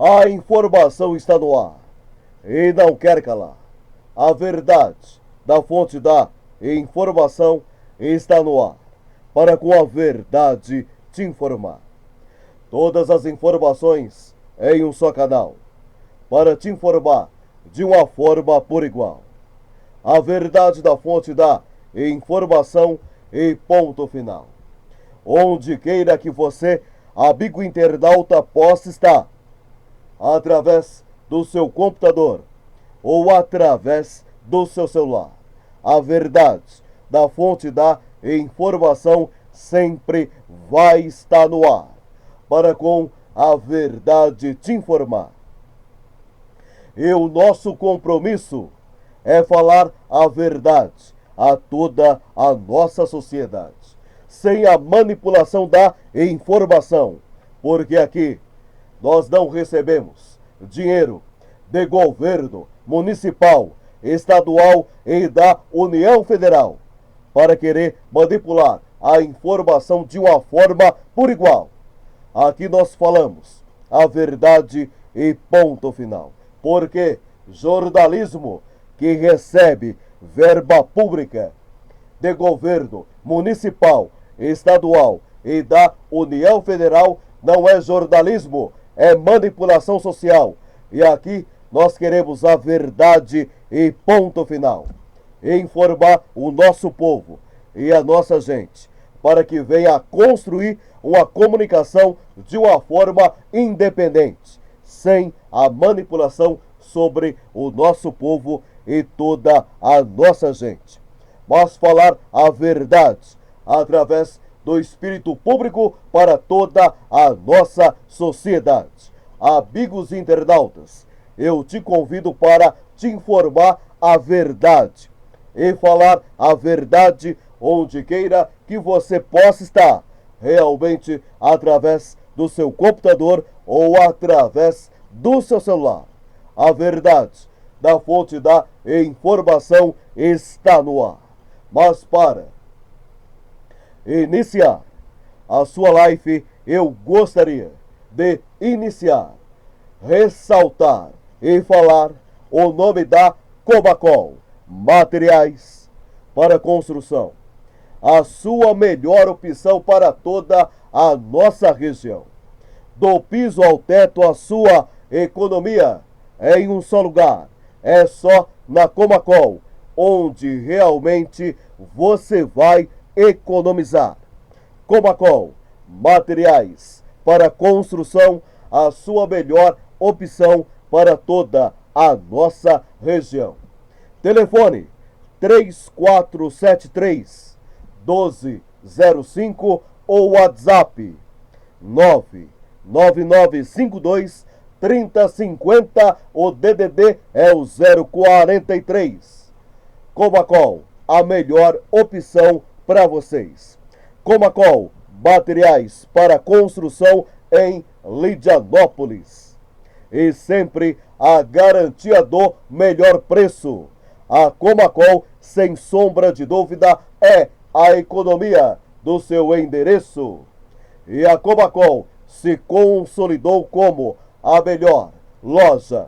A informação está no ar e não quer calar. A verdade da fonte da informação está no ar para com a verdade te informar. Todas as informações em um só canal para te informar de uma forma por igual. A verdade da fonte da informação e ponto final. Onde queira que você, amigo internauta, possa estar, através do seu computador ou através do seu celular. A verdade da fonte da informação sempre vai estar no ar, para com a verdade te informar. E o nosso compromisso é falar a verdade a toda a nossa sociedade, sem a manipulação da informação, porque aqui nós não recebemos dinheiro de governo municipal, estadual e da União Federal para querer manipular a informação de uma forma por igual. Aqui nós falamos a verdade e ponto final. Porque jornalismo que recebe verba pública de governo municipal, estadual e da União Federal não é jornalismo, é manipulação social. E aqui nós queremos a verdade e ponto final. Informar o nosso povo e a nossa gente para que venha construir uma comunicação de uma forma independente, sem a manipulação sobre o nosso povo e toda a nossa gente. Mas falar a verdade através do espírito público para toda a nossa sociedade. Amigos internautas, eu te convido para te informar a verdade e falar a verdade onde queira que você possa estar, realmente através do seu computador ou através do seu celular. A verdade da fonte da informação está no ar. Mas para iniciar a sua live, eu gostaria de iniciar, ressaltar e falar o nome da Comacol Materiais para Construção. A sua melhor opção para toda a nossa região. Do piso ao teto, a sua economia é em um só lugar. É só na Comacol, onde realmente você vai economizar. Comacol Materiais para Construção, a sua melhor opção para toda a nossa região. Telefone 3473 1205 ou WhatsApp 99952 3050, o DDD é o 043. Comacol, a melhor opção para vocês. Comacol, materiais para construção em Lidianópolis. E sempre a garantia do melhor preço. A Comacol, sem sombra de dúvida, é a economia do seu endereço. E a Comacol se consolidou como a melhor loja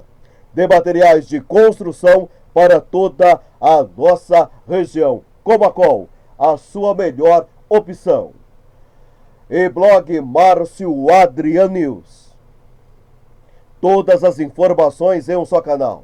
de materiais de construção para toda a nossa região. Comacol, a sua melhor opção. E blog Márcio Adriano News. Todas as informações em um só canal,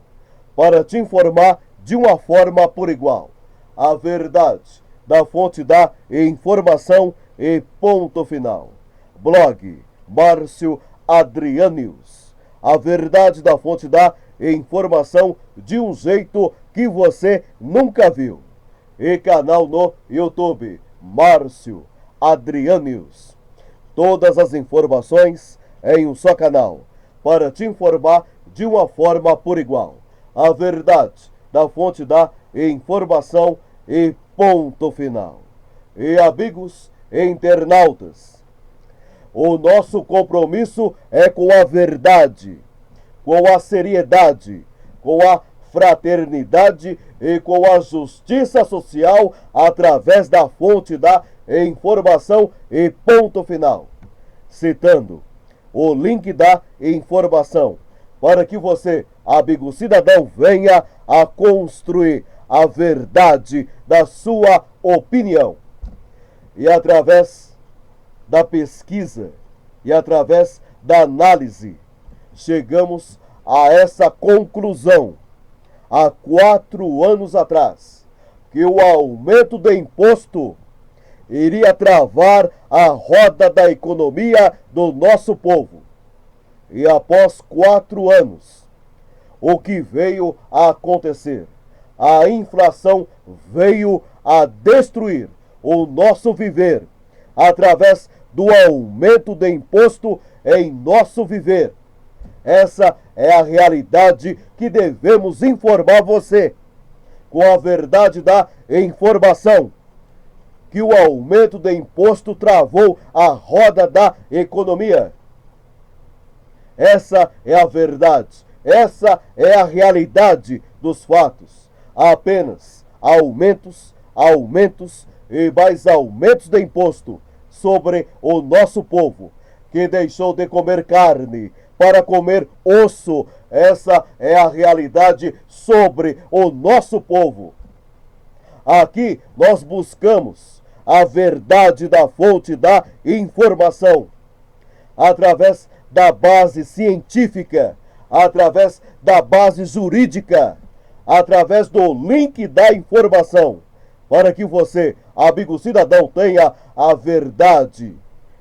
para te informar de uma forma por igual. A verdade da fonte da informação e ponto final. Blog Márcio Adrian News. A verdade da fonte da informação de um jeito que você nunca viu. E canal no YouTube Márcio Adrian News. Todas as informações em um só canal, para te informar de uma forma por igual. A verdade da fonte da informação e ponto final. E amigos internautas, o nosso compromisso é com a verdade, com a seriedade, com a fraternidade e com a justiça social através da fonte da informação e ponto final. Citando o link da informação, para que você, amigo cidadão, venha a construir a verdade da sua opinião. E através da pesquisa e através da análise, chegamos a essa conclusão, há 4 anos atrás, que o aumento do imposto iria travar a roda da economia do nosso povo. E após 4 anos, o que veio a acontecer? A inflação veio a destruir o nosso viver, através do aumento do imposto em nosso viver. Essa é a realidade que devemos informar você, com a verdade da informação, que o aumento do imposto travou a roda da economia. Essa é a verdade, essa é a realidade dos fatos. Há apenas aumentos, aumentos e mais aumentos de imposto sobre o nosso povo, que deixou de comer carne para comer osso. Essa é a realidade sobre o nosso povo. Aqui nós buscamos a verdade da fonte da informação, através da base científica, através da base jurídica, através do link da informação, para que você, amigo cidadão, tenha a verdade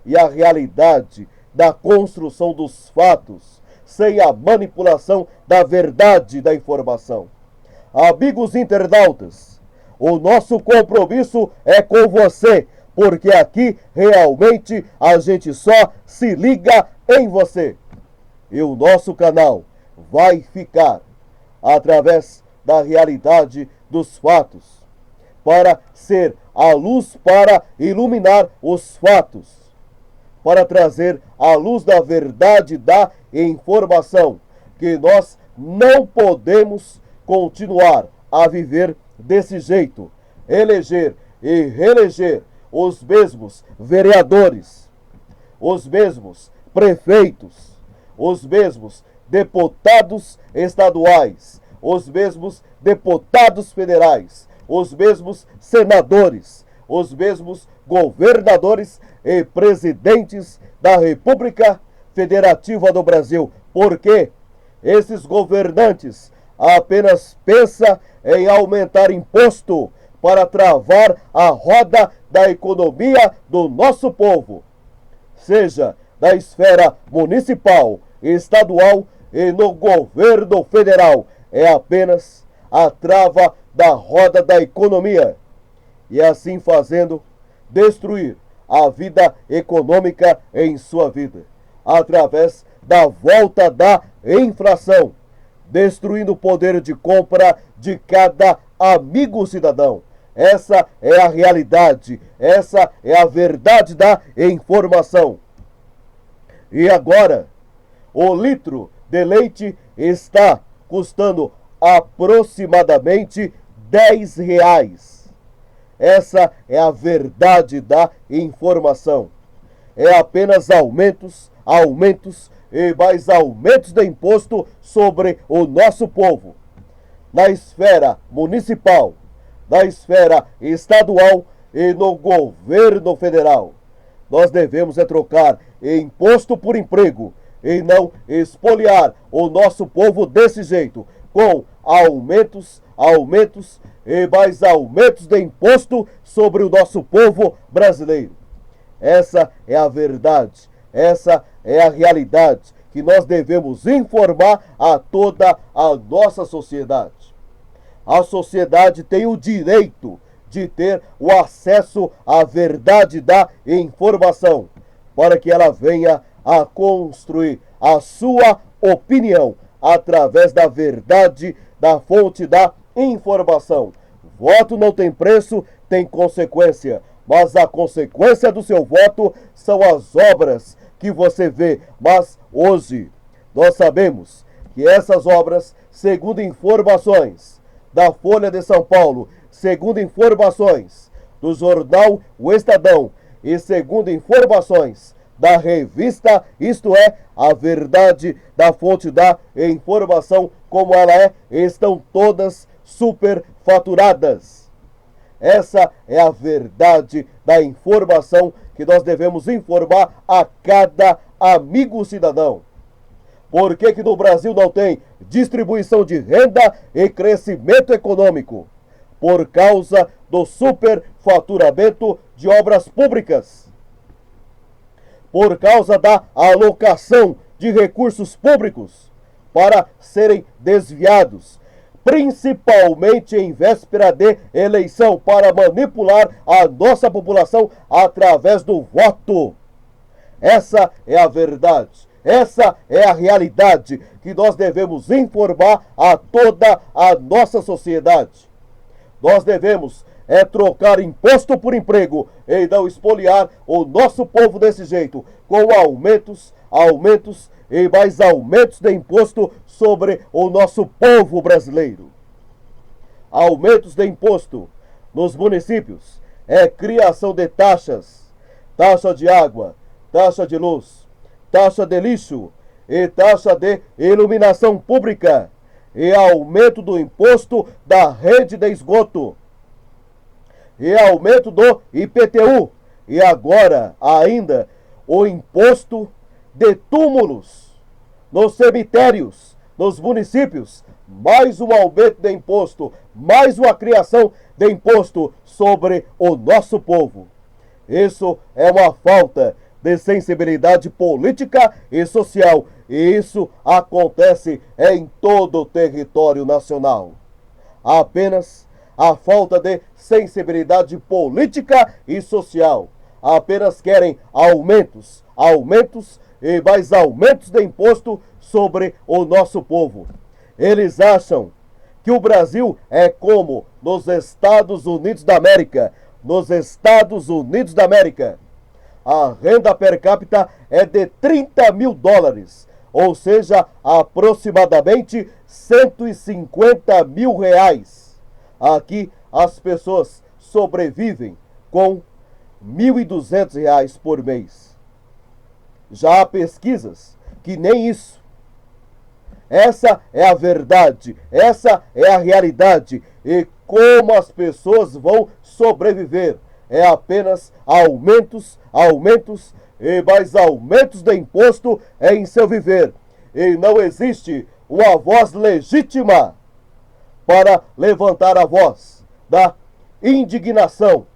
e a realidade da construção dos fatos, sem a manipulação da verdade da informação. Amigos internautas, o nosso compromisso é com você, porque aqui realmente a gente só se liga em você. E o nosso canal vai ficar através da realidade dos fatos, para ser a luz para iluminar os fatos, para trazer a luz da verdade da informação, que nós não podemos continuar a viver desse jeito, eleger e reeleger os mesmos vereadores, os mesmos prefeitos, os mesmos deputados estaduais, os mesmos deputados federais, os mesmos senadores, os mesmos governadores e presidentes da República Federativa do Brasil. Porque esses governantes apenas pensam em aumentar imposto para travar a roda da economia do nosso povo, seja da esfera municipal, estadual e no governo federal. É apenas a trava da roda da economia, e assim fazendo, destruir a vida econômica em sua vida, através da volta da inflação, destruindo o poder de compra de cada amigo cidadão. Essa é a realidade, essa é a verdade da informação. E agora, o litro de leite está custando aproximadamente R$10. Essa é a verdade da informação. É apenas aumentos, aumentos e mais aumentos de imposto sobre o nosso povo. Na esfera municipal, na esfera estadual e no governo federal. Nós devemos trocar imposto por emprego e não espoliar o nosso povo desse jeito, com aumentos e mais aumentos de imposto sobre o nosso povo brasileiro. Essa é a verdade, essa é a realidade que nós devemos informar a toda a nossa sociedade. A sociedade tem o direito de ter o acesso à verdade da informação, para que ela venha a construir a sua opinião através da verdade da fonte da informação. Voto não tem preço, tem consequência, mas a consequência do seu voto são as obras que você vê. Mas hoje nós sabemos que essas obras, segundo informações da Folha de São Paulo, segundo informações do jornal O Estadão e segundo informações da revista Isto É, a verdade da fonte da informação como ela é, estão todas superfaturadas. Essa é a verdade da informação que nós devemos informar a cada amigo cidadão. Por que no Brasil não tem distribuição de renda e crescimento econômico? Por causa do superfaturamento de obras públicas. Por causa da alocação de recursos públicos para serem desviados, principalmente em véspera de eleição, para manipular a nossa população através do voto. Essa é a verdade, essa é a realidade que nós devemos informar a toda a nossa sociedade. Nós devemos trocar imposto por emprego e não espoliar o nosso povo desse jeito, com aumentos e mais aumentos de imposto sobre o nosso povo brasileiro. Aumentos de imposto nos municípios é criação de taxas, taxa de água, taxa de luz, taxa de lixo e taxa de iluminação pública e aumento do imposto da rede de esgoto e aumento do IPTU e agora ainda o imposto de túmulos nos cemitérios, nos municípios, mais um aumento de imposto, mais uma criação de imposto sobre o nosso povo. Isso é uma falta de sensibilidade política e social, e isso acontece em todo o território nacional. Apenas a falta de sensibilidade política e social. Apenas querem aumentos e mais aumentos de imposto sobre o nosso povo. Eles acham que o Brasil é como nos Estados Unidos da América. Nos Estados Unidos da América, a renda per capita é de 30 mil dólares, ou seja, aproximadamente 150 mil reais. Aqui as pessoas sobrevivem com 1.200 reais por mês. Já há pesquisas que nem isso. Essa é a verdade, essa é a realidade. E como as pessoas vão sobreviver? É apenas aumentos e mais aumentos de imposto em seu viver. E não existe uma voz legítima para levantar a voz da indignação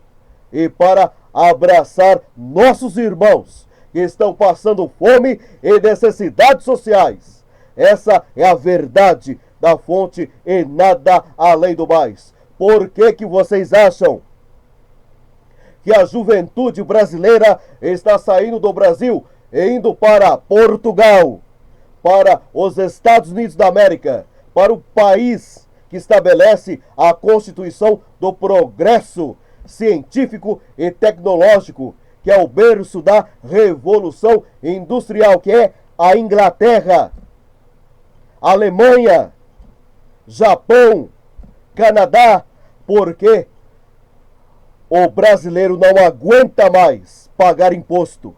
e para abraçar nossos irmãos que estão passando fome e necessidades sociais. Essa é a verdade da fonte e nada além do mais. Por que vocês acham que a juventude brasileira está saindo do Brasil e indo para Portugal, para os Estados Unidos da América, para o país que estabelece a Constituição do Progresso Científico e Tecnológico, que é o berço da Revolução Industrial, que é a Inglaterra, Alemanha, Japão, Canadá, porque o brasileiro não aguenta mais pagar imposto.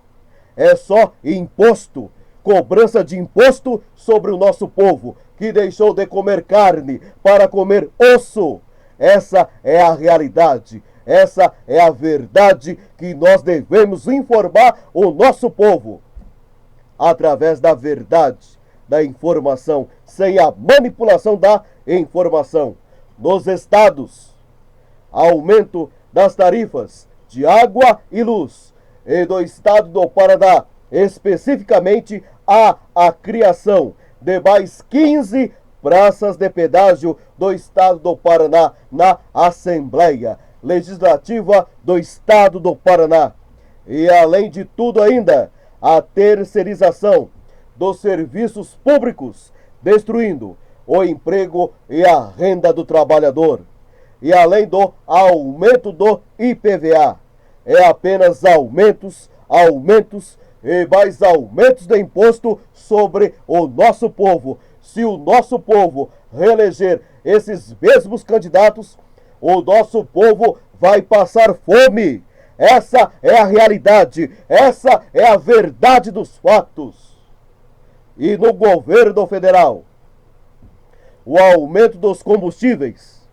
É só imposto, cobrança de imposto sobre o nosso povo, que deixou de comer carne para comer osso. Essa é a realidade, essa é a verdade que nós devemos informar o nosso povo. através da verdade, da informação, sem a manipulação da informação. Nos estados, aumento das tarifas de água e luz. E do estado do Paraná, especificamente, a criação de mais 15 praças de pedágio do estado do Paraná na Assembleia Legislativa do estado do Paraná. E além de tudo ainda, a terceirização dos serviços públicos, destruindo o emprego e a renda do trabalhador. E além do aumento do IPVA, é apenas aumentos e mais aumentos de imposto sobre o nosso povo. Se o nosso povo reeleger esses mesmos candidatos, o nosso povo vai passar fome. Essa é a realidade, essa é a verdade dos fatos. E no governo federal, o aumento dos combustíveis,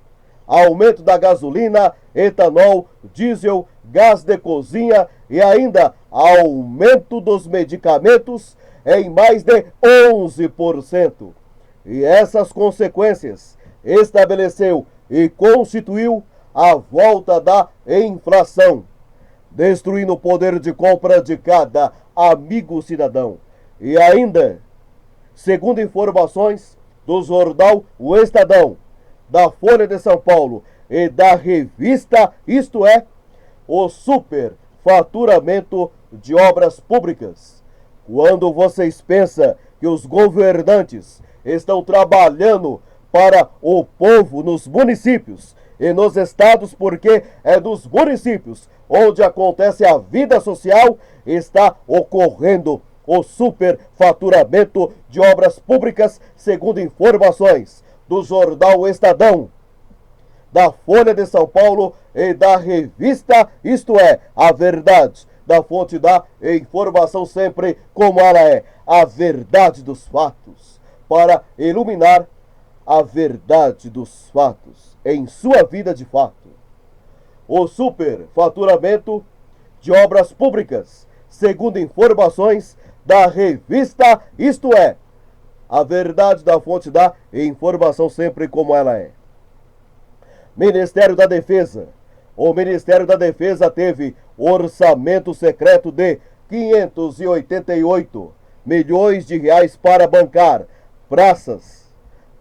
aumento da gasolina, etanol, diesel, gás de cozinha e ainda aumento dos medicamentos em mais de 11%. E essas consequências estabeleceu e constituiu a volta da inflação, destruindo o poder de compra de cada amigo cidadão. E ainda, segundo informações do jornal O Estadão, da Folha de São Paulo e da revista Isto É, o superfaturamento de obras públicas. Quando vocês pensam que os governantes estão trabalhando para o povo nos municípios e nos estados, porque é dos municípios onde acontece a vida social, está ocorrendo o superfaturamento de obras públicas, segundo informações do jornal Estadão, da Folha de São Paulo e da revista Isto É, a verdade, da fonte da informação sempre como ela é, a verdade dos fatos, para iluminar a verdade dos fatos em sua vida de fato. O superfaturamento de obras públicas, segundo informações da revista Isto É, a verdade da fonte da informação sempre como ela é. Ministério da Defesa. O Ministério da Defesa teve orçamento secreto de 588 milhões de reais para bancar praças,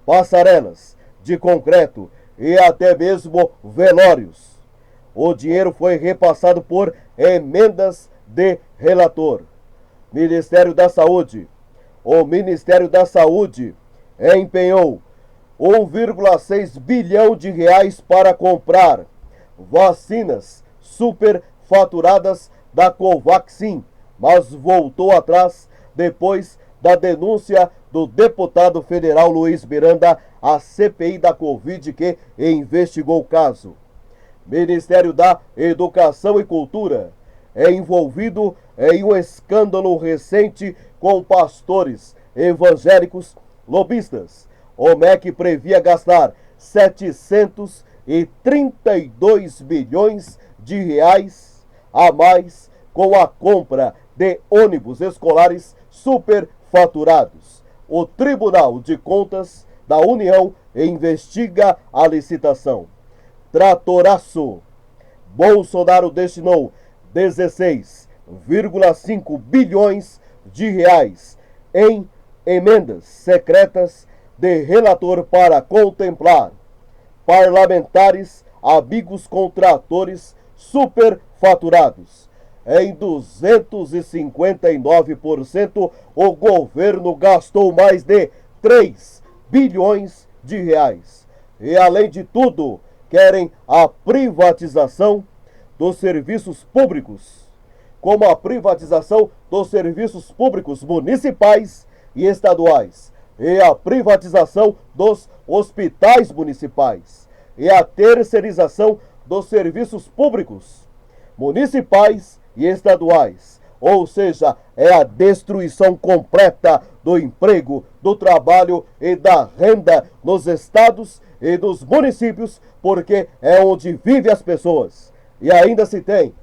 passarelas de concreto e até mesmo velórios. O dinheiro foi repassado por emendas de relator. Ministério da Saúde. O Ministério da Saúde empenhou 1,6 bilhão de reais para comprar vacinas superfaturadas da Covaxin, mas voltou atrás depois da denúncia do deputado federal Luiz Miranda à CPI da Covid, que investigou o caso. Ministério da Educação e Cultura é envolvido em um escândalo recente com pastores evangélicos lobistas. O MEC previa gastar 732 milhões de reais a mais com a compra de ônibus escolares superfaturados. O Tribunal de Contas da União investiga a licitação. Tratoraço. Bolsonaro destinou 16,5 bilhões de reais em emendas secretas de relator para contemplar parlamentares amigos com tratores superfaturados. Em 259%, o governo gastou mais de 3 bilhões de reais. E, além de tudo, querem a privatização dos serviços públicos, como a privatização dos serviços públicos municipais e estaduais, e a privatização dos hospitais municipais, e a terceirização dos serviços públicos municipais e estaduais. Ou seja, é a destruição completa do emprego, do trabalho e da renda nos estados e nos municípios, porque é onde vivem as pessoas. E ainda se tem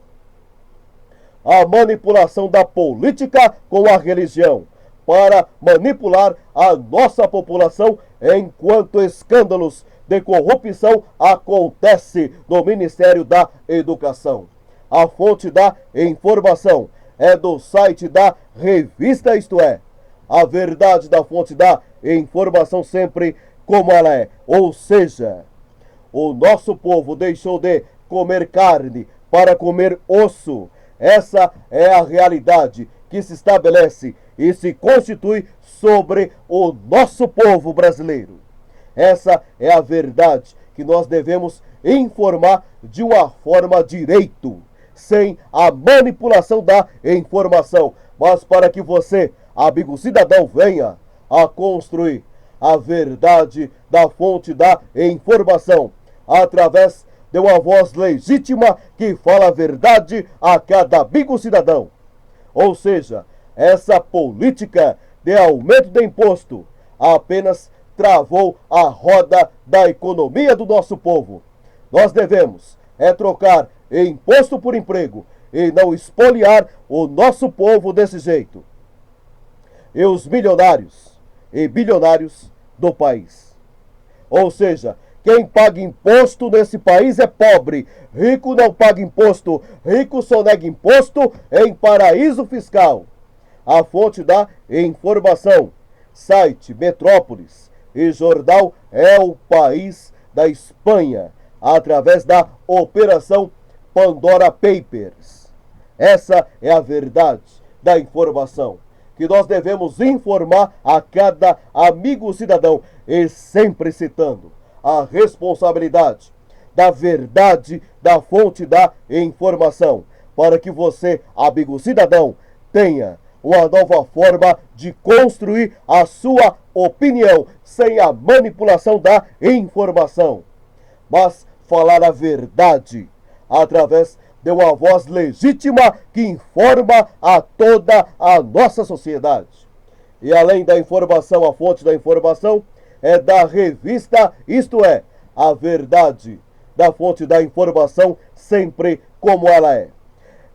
a manipulação da política com a religião. para manipular a nossa população enquanto escândalos de corrupção acontecem no Ministério da Educação. A fonte da informação é do site da revista Isto É. A verdade da fonte da informação sempre como ela é. Ou seja, o nosso povo deixou de comer carne para comer osso. Essa é a realidade que se estabelece e se constitui sobre o nosso povo brasileiro. Essa é a verdade que nós devemos informar de uma forma direito, sem a manipulação da informação, mas para que você, amigo cidadão, venha a construir a verdade da fonte da informação, através de uma voz legítima que fala a verdade a cada amigo cidadão. Ou seja, essa política de aumento de imposto apenas travou a roda da economia do nosso povo. Nós devemos trocar imposto por emprego e não espoliar o nosso povo desse jeito. E os milionários e bilionários do país. Ou seja, quem paga imposto nesse país é pobre. Rico não paga imposto. Rico só nega imposto em paraíso fiscal. A fonte da informação, site Metrópolis e jornal É o País da Espanha, através da Operação Pandora Papers. Essa é a verdade da informação que nós devemos informar a cada amigo cidadão e sempre citando a responsabilidade da verdade da fonte da informação, para que você, amigo cidadão, tenha uma nova forma de construir a sua opinião sem a manipulação da informação, mas falar a verdade através de uma voz legítima que informa a toda a nossa sociedade. E além da informação, a fonte da informação é da revista Isto É, a verdade da fonte da informação sempre como ela é.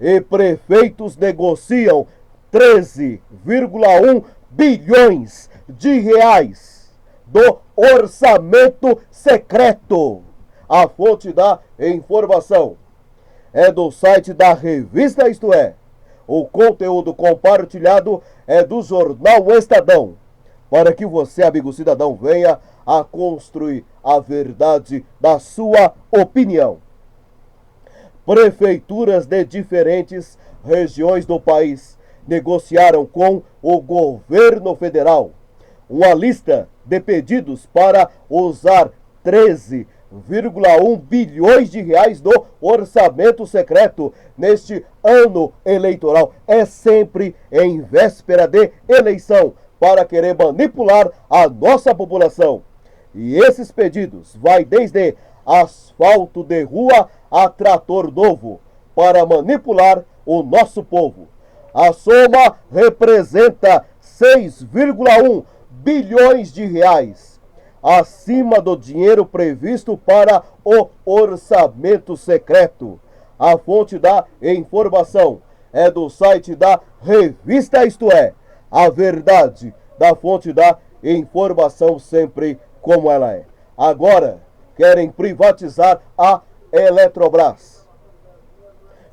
E prefeitos negociam 13,1 bilhões de reais do orçamento secreto. A fonte da informação é do site da revista Isto É. O conteúdo compartilhado é do jornal O Estadão, para que você, amigo cidadão, venha a construir a verdade da sua opinião. Prefeituras de diferentes regiões do país negociaram com o governo federal uma lista de pedidos para usar 13,1 bilhões de reais do orçamento secreto neste ano eleitoral. É sempre em véspera de eleição para querer manipular a nossa população. E esses pedidos vai desde asfalto de rua a trator novo para manipular o nosso povo. A soma representa 6,1 bilhões de reais, acima do dinheiro previsto para o orçamento secreto. A fonte da informação é do site da revista Isto É. A verdade da fonte da informação sempre como ela é. Agora querem privatizar a Eletrobras,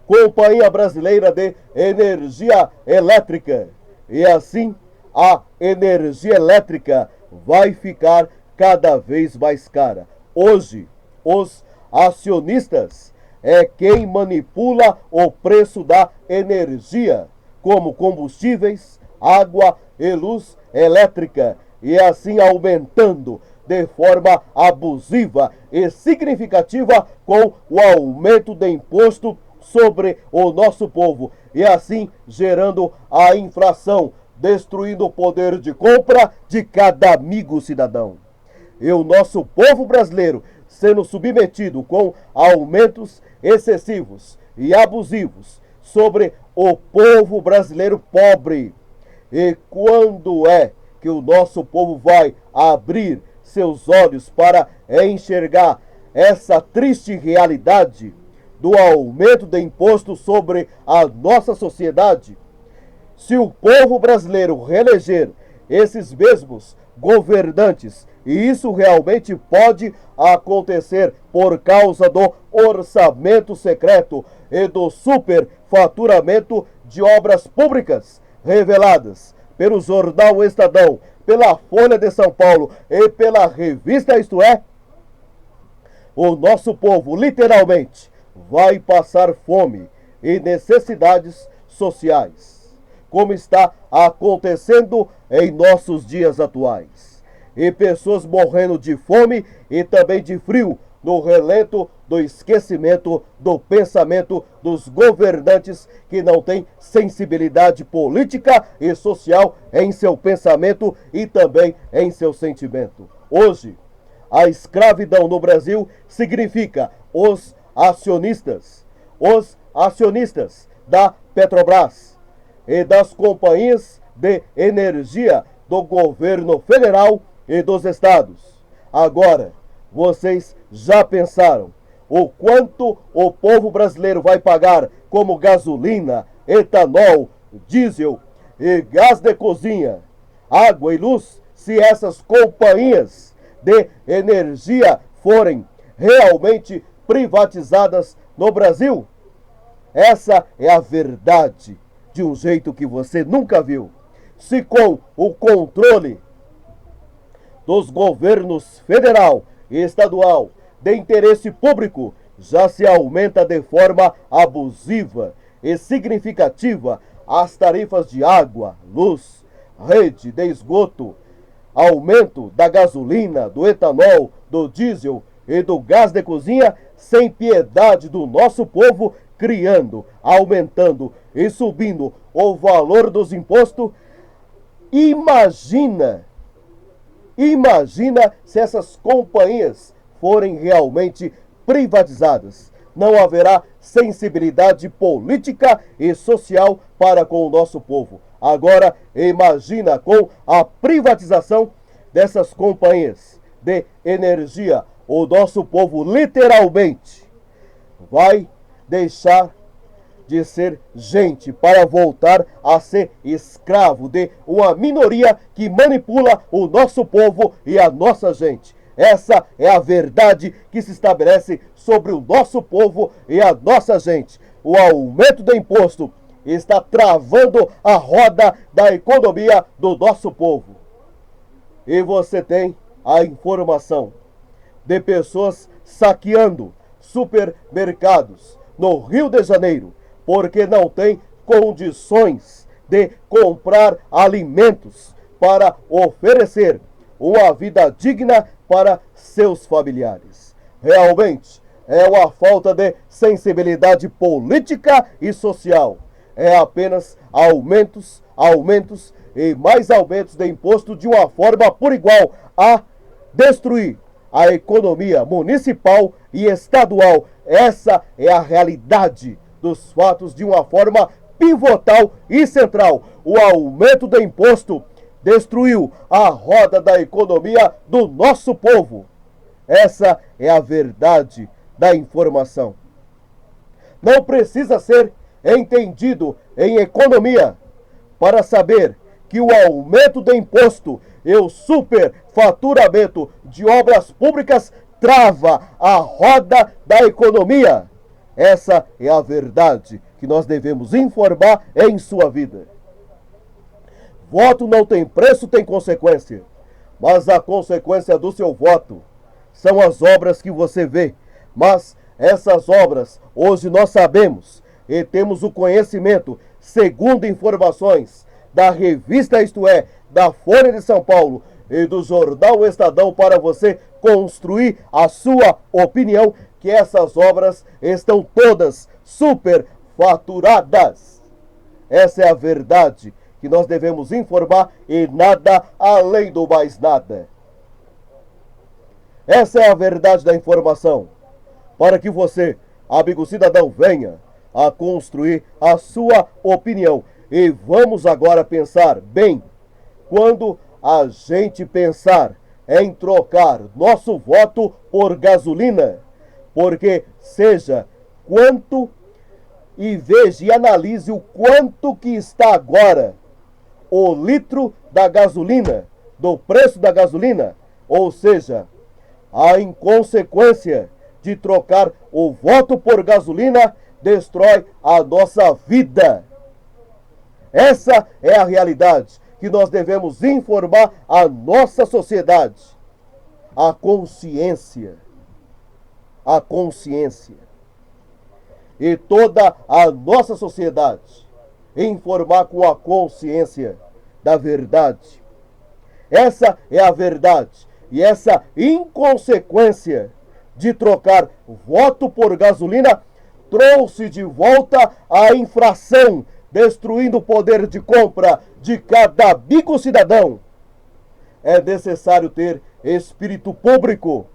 Companhia Brasileira de Energia Elétrica, e assim a energia elétrica vai ficar cada vez mais cara. Hoje, os acionistas é quem manipula o preço da energia, como combustíveis, água e luz elétrica, e assim aumentando de forma abusiva e significativa com o aumento de imposto sobre o nosso povo, e assim gerando a inflação, destruindo o poder de compra de cada amigo cidadão. E o nosso povo brasileiro sendo submetido com aumentos excessivos e abusivos sobre o povo brasileiro pobre. E quando é que o nosso povo vai abrir seus olhos para enxergar essa triste realidade do aumento de imposto sobre a nossa sociedade? Se o povo brasileiro reeleger esses mesmos governantes, e isso realmente pode acontecer por causa do orçamento secreto e do superfaturamento de obras públicas reveladas pelo jornal Estadão, pela Folha de São Paulo e pela revista Isto É, o nosso povo literalmente vai passar fome e necessidades sociais, como está acontecendo em nossos dias atuais. E pessoas morrendo de fome e também de frio no relento do esquecimento do pensamento dos governantes que não têm sensibilidade política e social em seu pensamento e também em seu sentimento. Hoje, a escravidão no Brasil significa os acionistas da Petrobras e das companhias de energia do governo federal e dos estados. Agora, vocês já pensaram o quanto o povo brasileiro vai pagar como gasolina, etanol, diesel e gás de cozinha, água e luz, se essas companhias de energia forem realmente privatizadas no Brasil? Essa é a verdade, de um jeito que você nunca viu. Se com o controle dos governos federal e estadual de interesse público já se aumenta de forma abusiva e significativa as tarifas de água, luz, rede de esgoto, aumento da gasolina, do etanol, do diesel e do gás de cozinha, sem piedade do nosso povo, criando, aumentando e subindo o valor dos impostos. Imagina se essas companhias forem realmente privatizadas. Não haverá sensibilidade política e social para com o nosso povo. Agora, imagina com a privatização dessas companhias de energia, o nosso povo literalmente vai deixar de ser gente para voltar a ser escravo de uma minoria que manipula o nosso povo e a nossa gente. Essa é a verdade que se estabelece sobre o nosso povo e a nossa gente. O aumento do imposto está travando a roda da economia do nosso povo. E você tem a informação de pessoas saqueando supermercados no Rio de Janeiro, porque não tem condições de comprar alimentos para oferecer uma vida digna para seus familiares. Realmente é uma falta de sensibilidade política e social. É apenas aumentos e mais aumentos de imposto de uma forma por igual a destruir a economia municipal e estadual. Essa é a realidade dos fatos de uma forma pivotal e central. O aumento do imposto destruiu a roda da economia do nosso povo. Essa é a verdade da informação. Não precisa ser entendido em economia para saber que o aumento do imposto e o superfaturamento de obras públicas trava a roda da economia. Essa é a verdade que nós devemos informar em sua vida. Voto não tem preço, tem consequência. Mas a consequência do seu voto são as obras que você vê. Mas essas obras, hoje nós sabemos e temos o conhecimento, segundo informações da revista Isto É, da Folha de São Paulo e do jornal Estadão, para você construir a sua opinião, que essas obras estão todas superfaturadas. Essa é a verdade que nós devemos informar e nada além do mais nada. Essa é a verdade da informação, para que você, amigo cidadão, venha a construir a sua opinião. E vamos agora pensar bem, quando a gente pensar em trocar nosso voto por gasolina, porque seja quanto e veja e analise o quanto que está agora o litro da gasolina, do preço da gasolina, ou seja, a inconsequência de trocar o voto por gasolina destrói a nossa vida. Essa é a realidade que nós devemos informar à nossa sociedade. A consciência. A consciência. E toda a nossa sociedade informar com a consciência da verdade. Essa é a verdade. E essa inconsequência de trocar voto por gasolina trouxe de volta a inflação, destruindo o poder de compra de cada bico cidadão. É necessário ter espírito público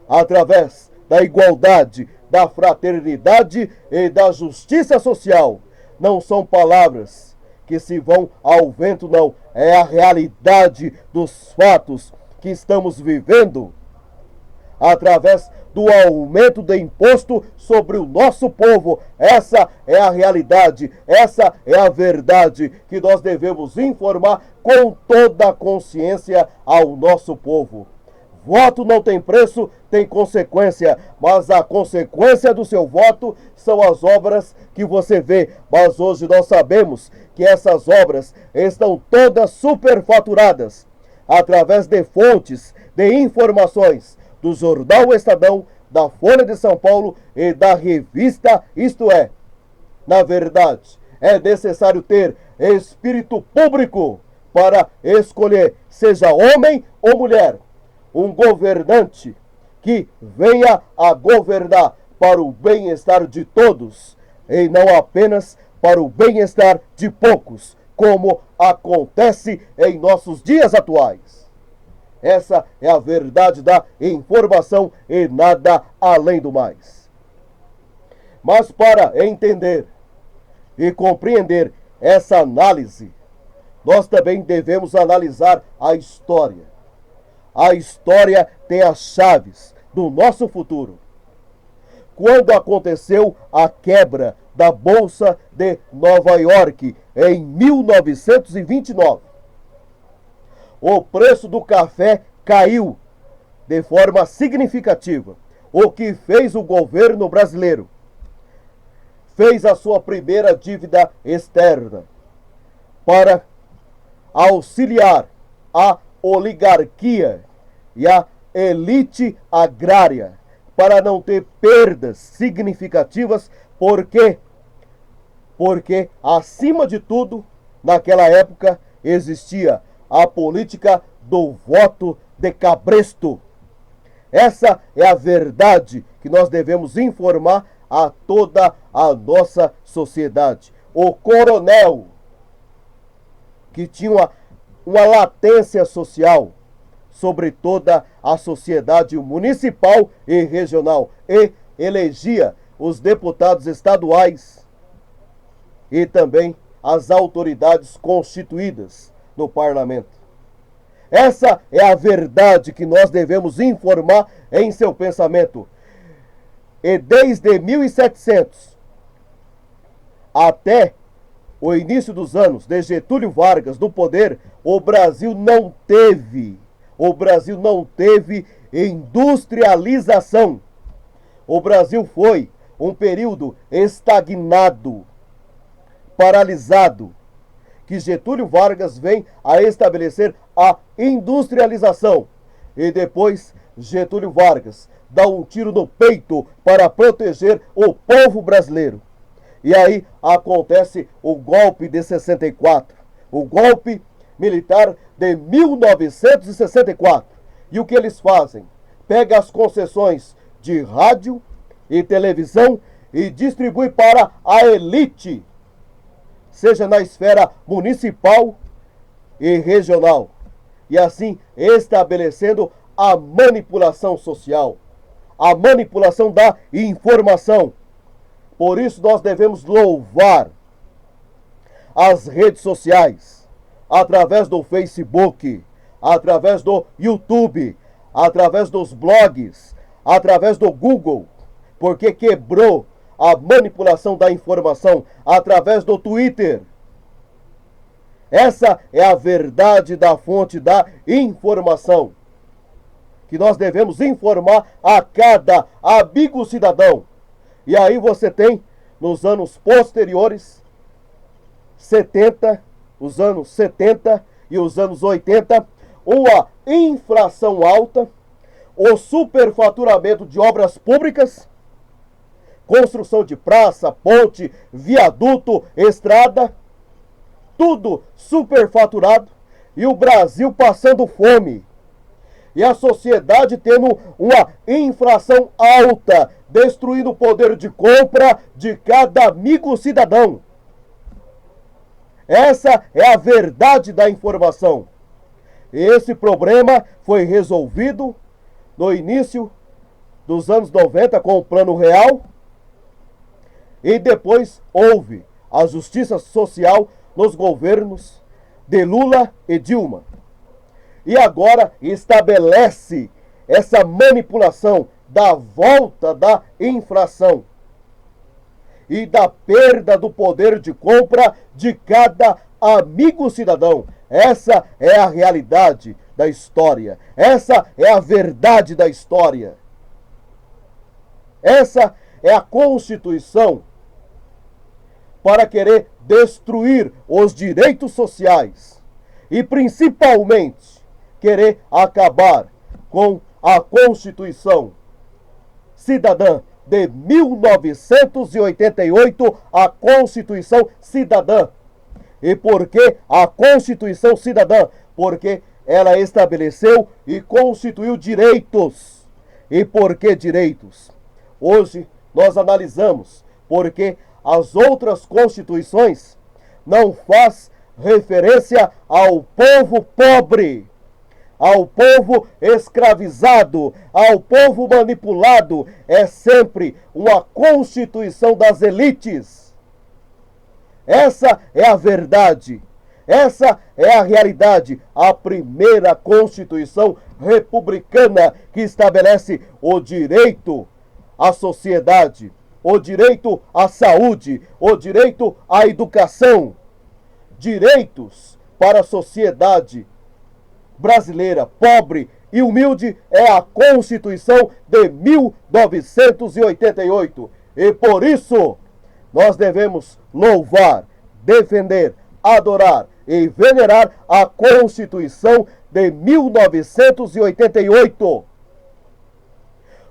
através da igualdade, da fraternidade e da justiça social. Não são palavras que se vão ao vento, não. É a realidade dos fatos que estamos vivendo através do aumento do imposto sobre o nosso povo. Essa é a realidade, essa é a verdade que nós devemos informar com toda a consciência ao nosso povo. Voto não tem preço, tem consequência, mas a consequência do seu voto são as obras que você vê. Mas hoje nós sabemos que essas obras estão todas superfaturadas através de fontes de informações do Jornal Estadão, da Folha de São Paulo e da revista Isto É. Na verdade, é necessário ter espírito público para escolher, seja homem ou mulher, um governante que venha a governar para o bem-estar de todos e não apenas para o bem-estar de poucos, como acontece em nossos dias atuais. Essa é a verdade da informação e nada além do mais. Mas para entender e compreender essa análise, nós também devemos analisar a história. A história tem as chaves do nosso futuro. Quando aconteceu a quebra da Bolsa de Nova York em 1929, o preço do café caiu de forma significativa, o que fez o governo brasileiro? Fez a sua primeira dívida externa para auxiliar a oligarquia e a elite agrária para não ter perdas significativas. Por quê? Porque, acima de tudo, naquela época, existia a política do voto de cabresto. Essa é a verdade que nós devemos informar a toda a nossa sociedade. O coronel, que tinha uma latência social sobre toda a sociedade municipal e regional e elegia os deputados estaduais e também as autoridades constituídas no parlamento. Essa é a verdade que nós devemos informar em seu pensamento. E desde 1700 até o início dos anos de Getúlio Vargas no poder, o Brasil não teve industrialização. O Brasil foi um período estagnado, paralisado, que Getúlio Vargas vem a estabelecer a industrialização. E depois Getúlio Vargas dá um tiro no peito para proteger o povo brasileiro. E aí acontece o golpe de 64, o golpe militar de 1964. E o que eles fazem? Pega as concessões de rádio e televisão e distribui para a elite, seja na esfera municipal e regional. E assim estabelecendo a manipulação social, a manipulação da informação. Por isso nós devemos louvar as redes sociais, através do Facebook, através do YouTube, através dos blogs, através do Google, porque quebrou a manipulação da informação através do Twitter. Essa é a verdade da fonte da informação, que nós devemos informar a cada amigo cidadão. E aí você tem, nos anos posteriores, os anos 70 e os anos 80, uma inflação alta, o superfaturamento de obras públicas, construção de praça, ponte, viaduto, estrada, tudo superfaturado, e o Brasil passando fome. E a sociedade tendo uma inflação alta, destruindo o poder de compra de cada amigo cidadão. Essa é a verdade da informação. Esse problema foi resolvido no início dos anos 90 com o Plano Real, e depois houve a justiça social nos governos de Lula e Dilma. E agora estabelece essa manipulação da volta da inflação e da perda do poder de compra de cada amigo cidadão. Essa é a realidade da história. Essa é a verdade da história. Essa é a Constituição para querer destruir os direitos sociais e principalmente querer acabar com a Constituição Cidadã de 1988, a Constituição Cidadã. E por que a Constituição Cidadã? Porque ela estabeleceu e constituiu direitos. E por que direitos? Hoje nós analisamos porque as outras constituições não faz referência ao povo pobre, ao povo escravizado, ao povo manipulado. É sempre uma constituição das elites. Essa é a verdade. Essa é a realidade. A primeira Constituição republicana que estabelece o direito à sociedade, o direito à saúde, o direito à educação. Direitos para a sociedade brasileira pobre e humilde é a Constituição de 1988. E por isso nós devemos louvar, defender, adorar e venerar a Constituição de 1988.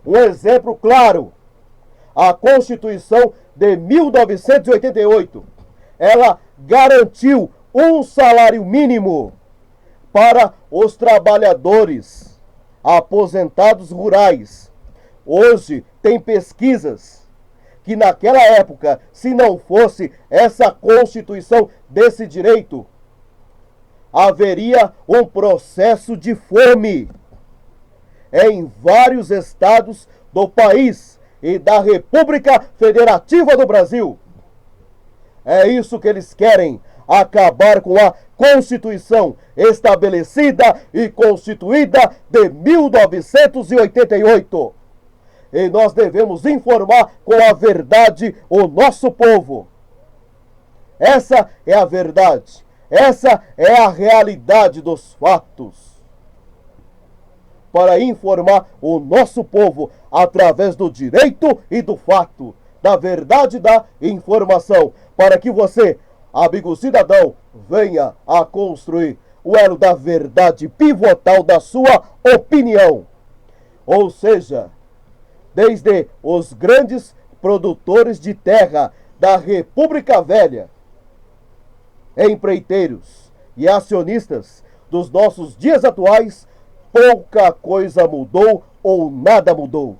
Um exemplo claro, a Constituição de 1988, ela garantiu um salário mínimo para os trabalhadores aposentados rurais. Hoje tem pesquisas que naquela época, se não fosse essa Constituição desse direito, haveria um processo de fome em vários estados do país e da República Federativa do Brasil. É isso que eles querem, acabar com a Constituição estabelecida e constituída de 1988. E nós devemos informar com a verdade o nosso povo. Essa é a verdade. Essa é a realidade dos fatos. Para informar o nosso povo através do direito e do fato, da verdade e da informação, para que você, amigo cidadão, venha a construir o elo da verdade pivotal da sua opinião. Ou seja, desde os grandes produtores de terra da República Velha, empreiteiros e acionistas dos nossos dias atuais, pouca coisa mudou ou nada mudou.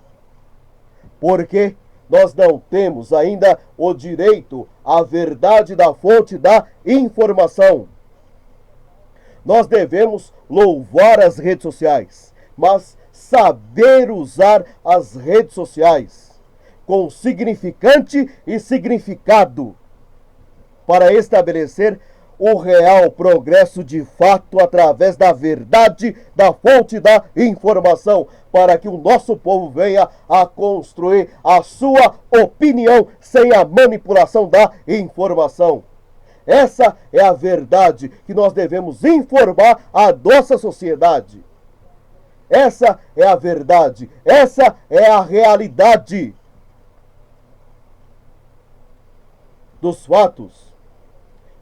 Porque nós não temos ainda o direito à verdade da fonte da informação. Nós devemos louvar as redes sociais, mas saber usar as redes sociais com significante e significado para estabelecer o real progresso de fato através da verdade, da fonte da informação, para que o nosso povo venha a construir a sua opinião sem a manipulação da informação. Essa é a verdade que nós devemos informar à nossa sociedade. Essa é a verdade, essa é a realidade dos fatos.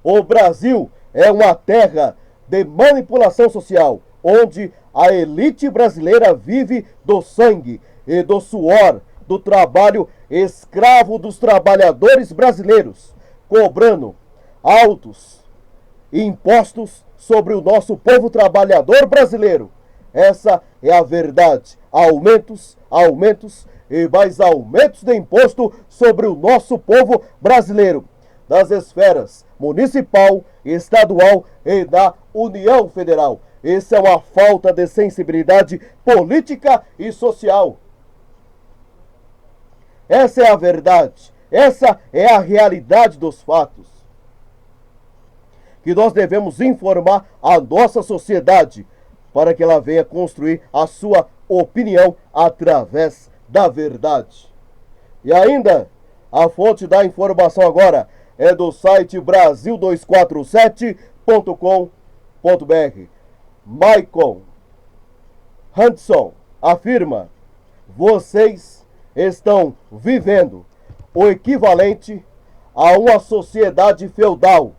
O Brasil é uma terra de manipulação social, onde a elite brasileira vive do sangue e do suor, do trabalho escravo dos trabalhadores brasileiros, cobrando altos impostos sobre o nosso povo trabalhador brasileiro. Essa é a verdade. Aumentos, aumentos e mais aumentos de imposto sobre o nosso povo brasileiro, das esferas municipal, estadual e da União Federal. Isso é uma falta de sensibilidade política e social. Essa é a verdade. Essa é a realidade dos fatos que nós devemos informar à nossa sociedade para que ela venha construir a sua opinião através da verdade. E ainda, a fonte da informação agora é do site brasil247.com.br. Michael Hudson afirma: vocês estão vivendo o equivalente a uma sociedade feudal,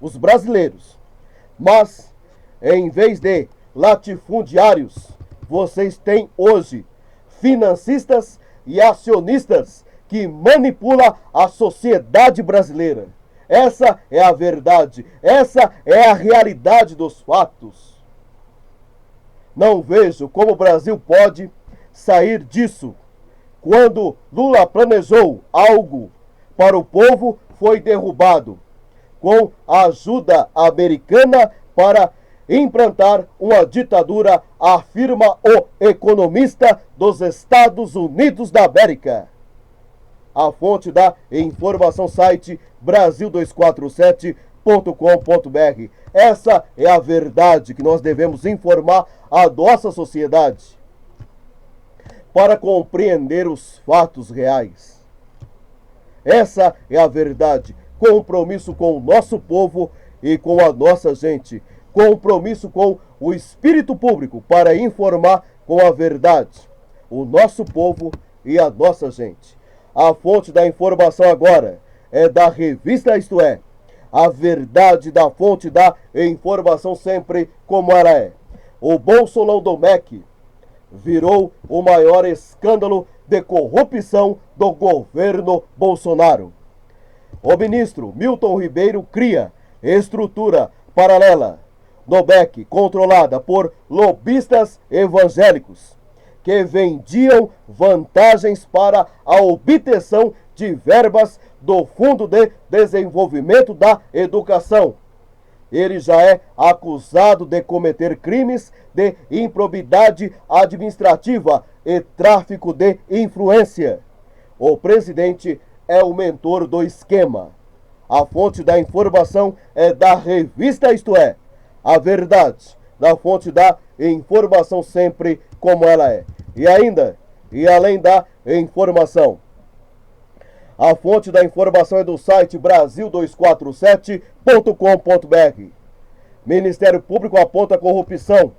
os brasileiros. Mas, em vez de latifundiários, vocês têm hoje financistas e acionistas que manipulam a sociedade brasileira. Essa é a verdade, essa é a realidade dos fatos. Não vejo como o Brasil pode sair disso. Quando Lula planejou algo para o povo, foi derrubado com a ajuda americana para implantar uma ditadura, afirma o economista dos Estados Unidos da América. A fonte da informação, site brasil247.com.br. Essa é a verdade que nós devemos informar à nossa sociedade para compreender os fatos reais. Essa é a verdade. Compromisso com o nosso povo e com a nossa gente. Compromisso com o espírito público para informar com a verdade o nosso povo e a nossa gente. A fonte da informação agora é da revista Isto É. A verdade da fonte da informação sempre como ela é. O Bolsolão do MEC virou o maior escândalo de corrupção do governo Bolsonaro. O ministro Milton Ribeiro cria estrutura paralela no MEC controlada por lobistas evangélicos que vendiam vantagens para a obtenção de verbas do Fundo de Desenvolvimento da Educação. Ele já é acusado de cometer crimes de improbidade administrativa e tráfico de influência. O presidente é o mentor do esquema. A fonte da informação é da revista Isto É. A verdade da fonte da informação sempre como ela é. E ainda, e além da informação, a fonte da informação é do site brasil247.com.br. Ministério Público aponta a corrupção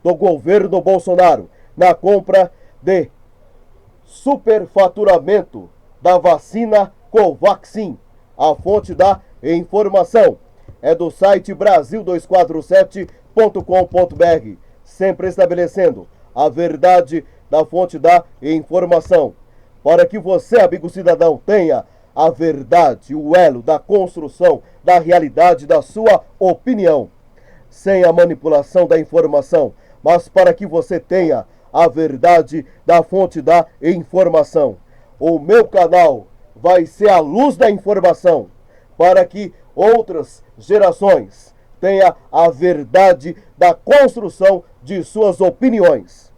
do governo Bolsonaro na compra de superfaturamento da vacina Covaxin. A fonte da informação é do site brasil247.com.br, sempre estabelecendo a verdade da fonte da informação, para que você, amigo cidadão, tenha a verdade, o elo da construção da realidade da sua opinião, sem a manipulação da informação, mas para que você tenha a verdade da fonte da informação. O meu canal vai ser a luz da informação, para que outras gerações tenham a verdade da construção de suas opiniões.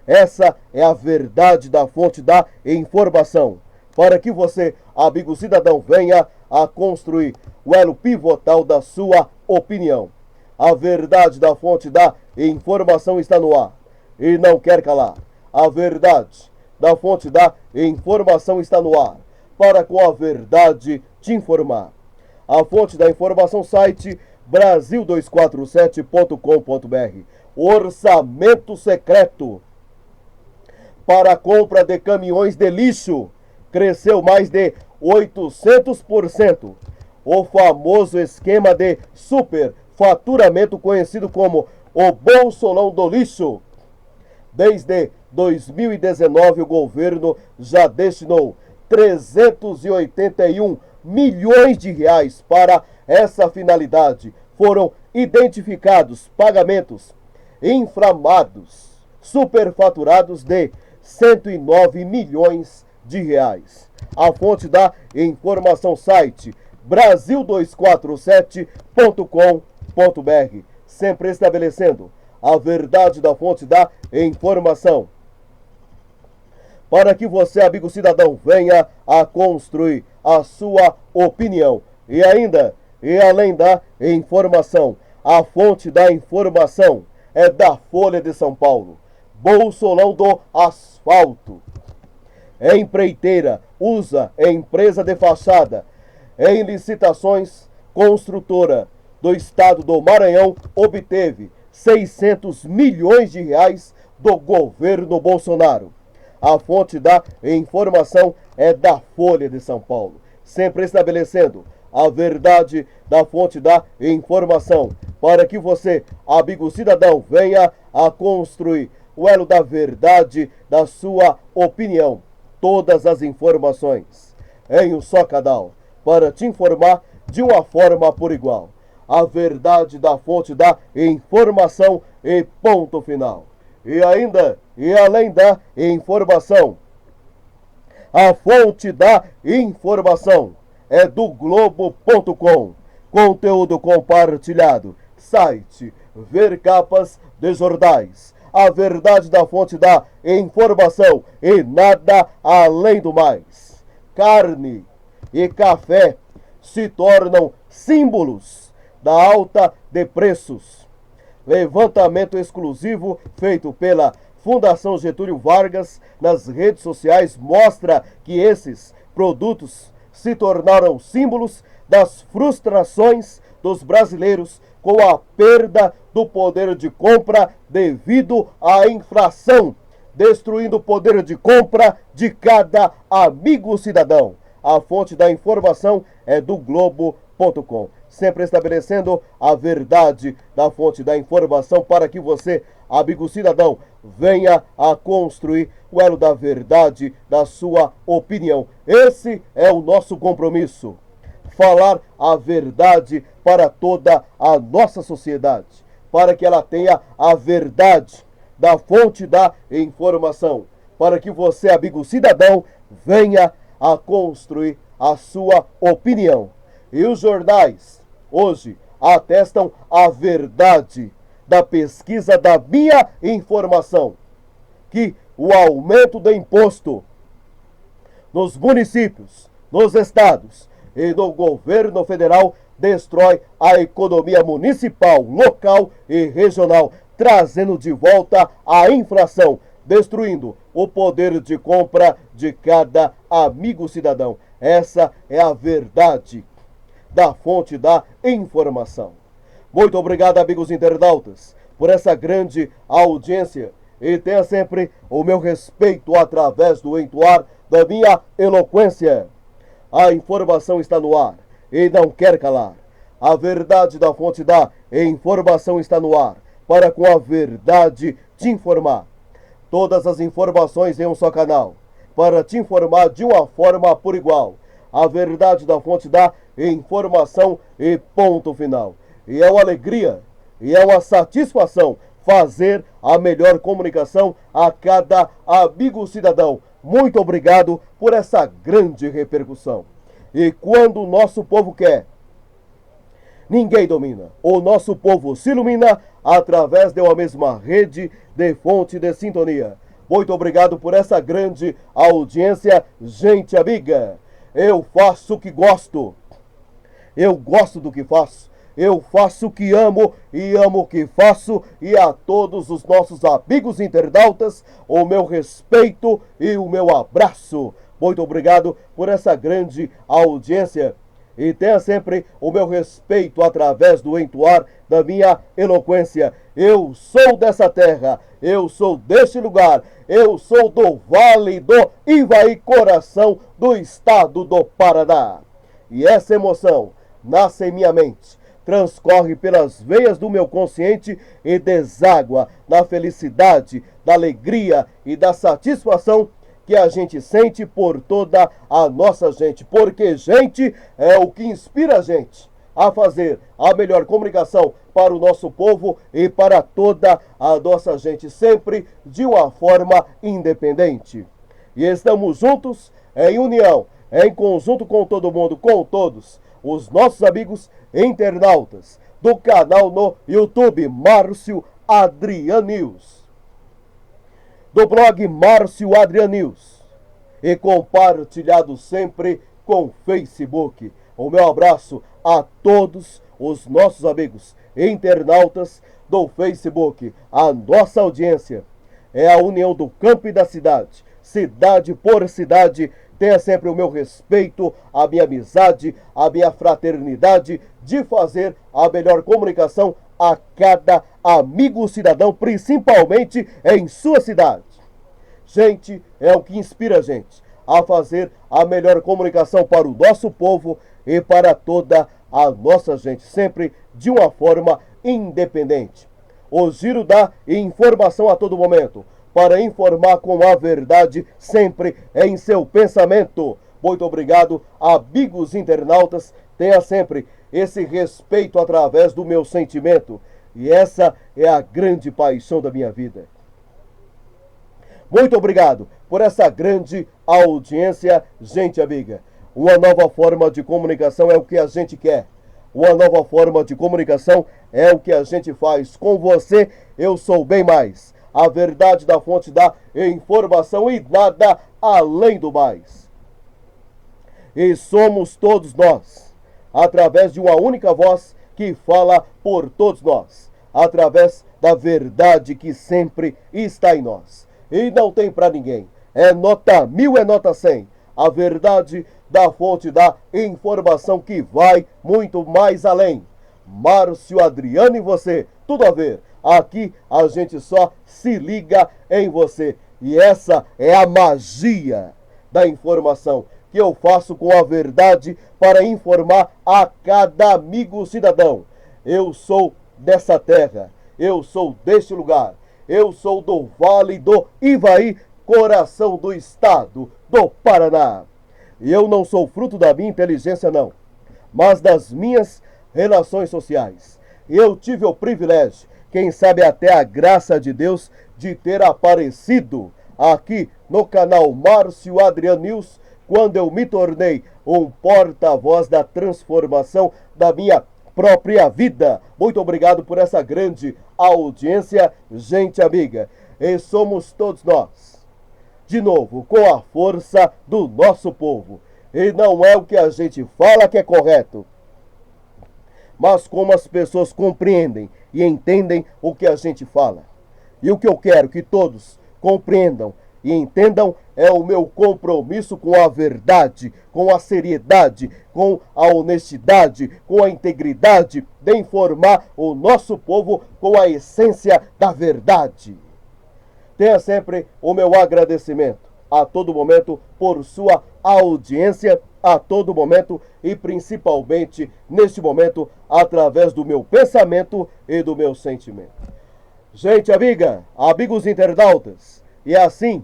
Essa é a verdade da fonte da informação, para que você, amigo cidadão, venha a construir o elo pivotal da sua opinião. A verdade da fonte da informação está no ar e não quer calar. A verdade da fonte da informação está no ar para com a verdade te informar. A fonte da informação, site brasil247.com.br. Orçamento secreto para a compra de caminhões de lixo cresceu mais de 800%. O famoso esquema de superfaturamento conhecido como o Bolsolão do Lixo. Desde 2019, o governo já destinou 381 milhões de reais para essa finalidade. Foram identificados pagamentos inflamados, superfaturados de 109 milhões de reais. A fonte da informação, site brasil247.com.br, sempre estabelecendo a verdade da fonte da informação, para que você, amigo cidadão, venha a construir a sua opinião. E ainda, e além da informação, a fonte da informação é da Folha de São Paulo. Bolsolão do asfalto. Empreiteira usa empresa de fachada em licitações. Construtora do estado do Maranhão obteve 600 milhões de reais do governo Bolsonaro. A fonte da informação é da Folha de São Paulo, sempre estabelecendo a verdade da fonte da informação, para que você, amigo cidadão, venha a construir o elo da verdade da sua opinião. Todas as informações em um só canal, para te informar de uma forma por igual. A verdade da fonte da informação e ponto final. E ainda, e além da informação, a fonte da informação é do Globo.com. Conteúdo compartilhado. Site Ver Capas de Jornais. A verdade da fonte da informação e nada além do mais. Carne e café se tornam símbolos da alta de preços. Levantamento exclusivo feito pela Fundação Getúlio Vargas nas redes sociais mostra que esses produtos se tornaram símbolos das frustrações dos brasileiros com a perda do poder de compra devido à inflação, destruindo o poder de compra de cada amigo cidadão. A fonte da informação é do Globo.com, sempre estabelecendo a verdade da fonte da informação para que você, amigo cidadão, venha a construir o elo da verdade da sua opinião. Esse é o nosso compromisso. Falar a verdade para toda a nossa sociedade, para que ela tenha a verdade da fonte da informação, para que você, amigo cidadão, venha a construir a sua opinião. E os jornais hoje atestam a verdade da pesquisa da minha informação, que o aumento do imposto nos municípios, nos estados e no governo federal destrói a economia municipal, local e regional, trazendo de volta a inflação, destruindo o poder de compra de cada amigo cidadão. Essa é a verdade da fonte da informação. Muito obrigado, amigos internautas, por essa grande audiência, e tenha sempre o meu respeito através do entoar da minha eloquência. A informação está no ar e não quer calar. A verdade da fonte da informação está no ar para com a verdade te informar. Todas as informações em um só canal, para te informar de uma forma por igual. A verdade da fonte da informação e ponto final. E é uma alegria, e é uma satisfação fazer a melhor comunicação a cada amigo cidadão. Muito obrigado por essa grande repercussão. E quando o nosso povo quer, ninguém domina. O nosso povo se ilumina através de uma mesma rede de fonte de sintonia. Muito obrigado por essa grande audiência, gente amiga. Eu faço o que gosto. Eu gosto do que faço. eu faço o que amo e amo o que faço, e a todos os nossos amigos internautas, o meu respeito e o meu abraço. Muito obrigado por essa grande audiência. E tenha sempre o meu respeito através do entoar da minha eloquência. Eu sou dessa terra, eu sou deste lugar, eu sou do Vale do Ivaí, coração do estado do Paraná. E essa emoção nasce em minha mente, transcorre pelas veias do meu consciente e deságua na felicidade, da alegria e da satisfação que a gente sente por toda a nossa gente, porque gente é o que inspira a gente a fazer a melhor comunicação para o nosso povo e para toda a nossa gente, sempre de uma forma independente. E estamos juntos, em união, em conjunto com todo mundo, com todos os nossos amigos internautas do canal no YouTube Márcio Adrian News, do blog Márcio Adrian News, e compartilhado sempre com Facebook. O meu abraço a todos os nossos amigos internautas do Facebook. A nossa audiência é a união do campo e da cidade, cidade por cidade. Tenha sempre o meu respeito, a minha amizade, a minha fraternidade de fazer a melhor comunicação a cada amigo cidadão, principalmente em sua cidade. Gente é o que inspira a gente a fazer a melhor comunicação para o nosso povo e para toda a nossa gente, sempre de uma forma independente. O giro da informação a todo momento, para informar com a verdade sempre em seu pensamento. Muito obrigado, amigos internautas. Tenha sempre esse respeito através do meu sentimento. E essa é a grande paixão da minha vida. Muito obrigado por essa grande audiência, gente amiga. Uma nova forma de comunicação é o que a gente quer. Uma nova forma de comunicação é o que a gente faz. Com você, eu sou bem mais. A verdade da fonte da informação e nada além do mais. E somos todos nós, através de uma única voz que fala por todos nós, através da verdade que sempre está em nós. E não tem para ninguém. É nota 1000, é nota 100. A verdade da fonte da informação que vai muito mais além. Márcio Adriano e você, tudo a ver. Aqui a gente só se liga em você. E essa é a magia da informação que eu faço com a verdade para informar a cada amigo cidadão. Eu sou dessa terra, eu sou deste lugar, eu sou do Vale do Ivaí, coração do estado do Paraná. E eu não sou fruto da minha inteligência, não, mas das minhas relações sociais. Eu tive o privilégio, quem sabe até a graça de Deus, de ter aparecido aqui no canal Márcio Adrian News, quando eu me tornei um porta-voz da transformação da minha própria vida. Muito obrigado por essa grande audiência, gente amiga. E somos todos nós, de novo, com a força do nosso povo. E não é o que a gente fala que é correto, mas como as pessoas compreendem e entendem o que a gente fala. E o que eu quero que todos compreendam e entendam é o meu compromisso com a verdade, com a seriedade, com a honestidade, com a integridade de informar o nosso povo com a essência da verdade. Tenha sempre o meu agradecimento a todo momento por sua audiência, a todo momento e principalmente neste momento através do meu pensamento e do meu sentimento. Gente amiga, amigos internautas, e assim,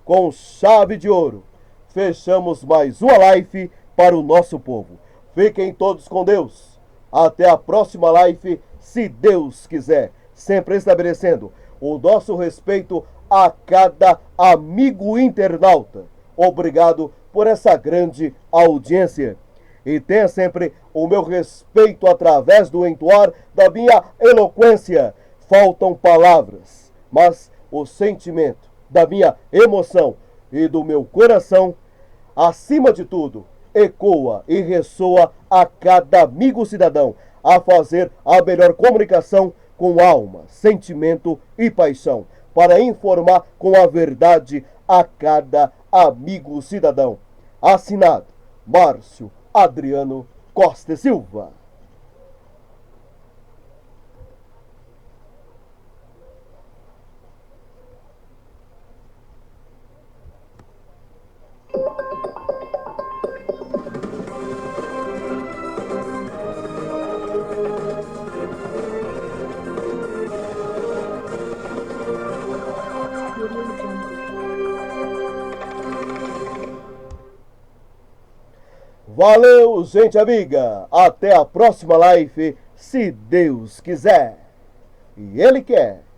com chave de ouro, fechamos mais uma live para o nosso povo. Fiquem todos com Deus. Até a próxima live, se Deus quiser. Sempre estabelecendo o nosso respeito a cada amigo internauta. Obrigado por essa grande audiência. E tenha sempre o meu respeito através do entoar da minha eloquência. Faltam palavras, mas o sentimento da minha emoção e do meu coração, acima de tudo, ecoa e ressoa a cada amigo cidadão, a fazer a melhor comunicação com alma, sentimento e paixão, para informar com a verdade a cada amigo cidadão. Assinado Márcio Adriano Costa Silva. Valeu, gente amiga! Até a próxima live, se Deus quiser. E Ele quer.